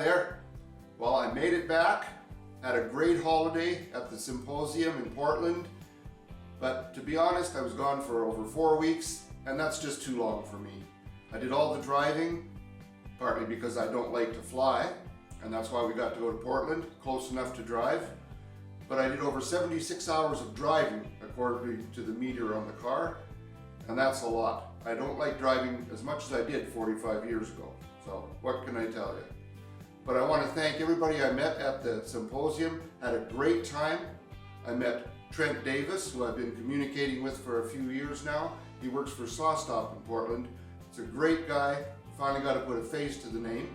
there. Well, I made it back. Had a great holiday at the symposium in Portland. But to be honest, I was gone for over 4 weeks, and that's just too long for me. I did all the driving, partly because I don't like to fly, and that's why we got to go to Portland, close enough to drive. But I did over 76 hours of driving, according to the meter on the car, and that's a lot. I don't like driving as much as I did 45 years ago, so what can I tell you? But I want to thank everybody I met at the symposium. Had a great time. I met Trent Davis, who I've been communicating with for a few years now. He works for SawStop in Portland. It's a great guy. Finally got to put a face to the name.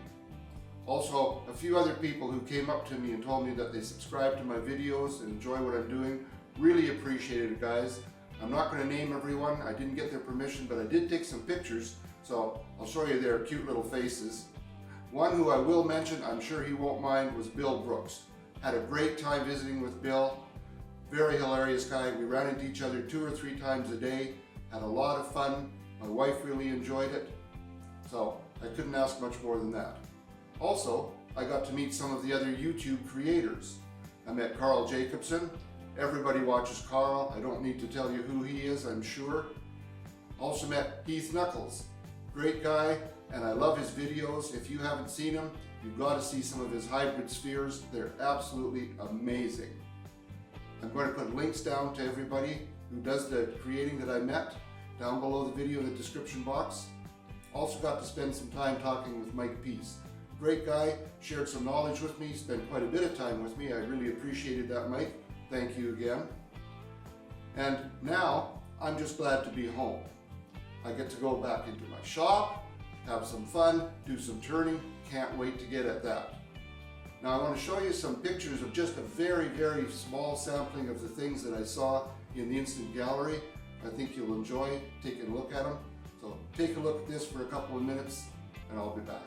Also, a few other people who came up to me and told me that they subscribe to my videos and enjoy what I'm doing. Really appreciate it, guys. I'm not going to name everyone. I didn't get their permission, but I did take some pictures, so I'll show you their cute little faces. One who I will mention, I'm sure he won't mind, was Bill Brooks. Had a great time visiting with Bill. Very hilarious guy. We ran into each other 2 or 3 times a day. Had a lot of fun. My wife really enjoyed it. So I couldn't ask much more than that. Also, I got to meet some of the other YouTube creators. I met Carl Jacobson. Everybody watches Carl. I don't need to tell you who he is, I'm sure. Also met Heath Knuckles. Great guy, and I love his videos. If you haven't seen him, you've got to see some of his hybrid spheres. They're absolutely amazing. I'm going to put links down to everybody who does the creating that I met down below the video in the description box. Also got to spend some time talking with Mike Peace. Great guy, shared some knowledge with me, spent quite a bit of time with me. I really appreciated that, Mike. Thank you again. And now, I'm just glad to be home. I get to go back into my shop, have some fun, do some turning. Can't wait to get at that. Now I want to show you some pictures of just a very, very small sampling of the things that I saw in the instant gallery. I think you'll enjoy taking a look at them. So take a look at this for a couple of minutes and I'll be back.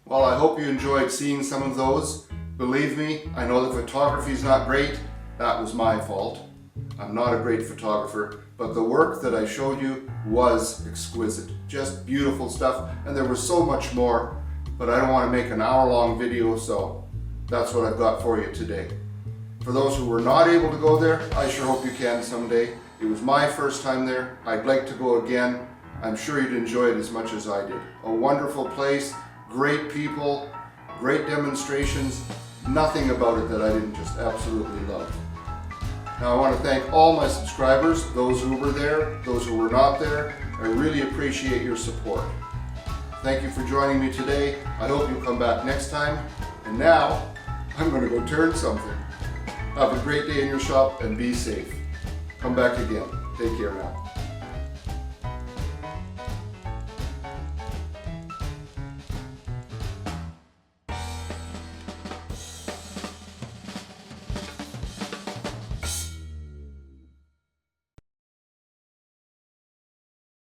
Well, I hope you enjoyed seeing some of those. Believe me, I know the photography is not great. That was my fault. I'm not a great photographer, but the work that I showed you was exquisite. Just beautiful stuff, and there was so much more, but I don't want to make an hour-long video, so that's what I've got for you today. For those who were not able to go there, I sure hope you can someday. It was my first time there. I'd like to go again. I'm sure you'd enjoy it as much as I did. A wonderful place, great people, great demonstrations. Nothing about it that I didn't just absolutely love. Now I want to thank all my subscribers, those who were there, those who were not there. I really appreciate your support. Thank you for joining me today. I hope you'll come back next time. And now, I'm going to go turn something. Have a great day in your shop and be safe. Come back again. Take care now.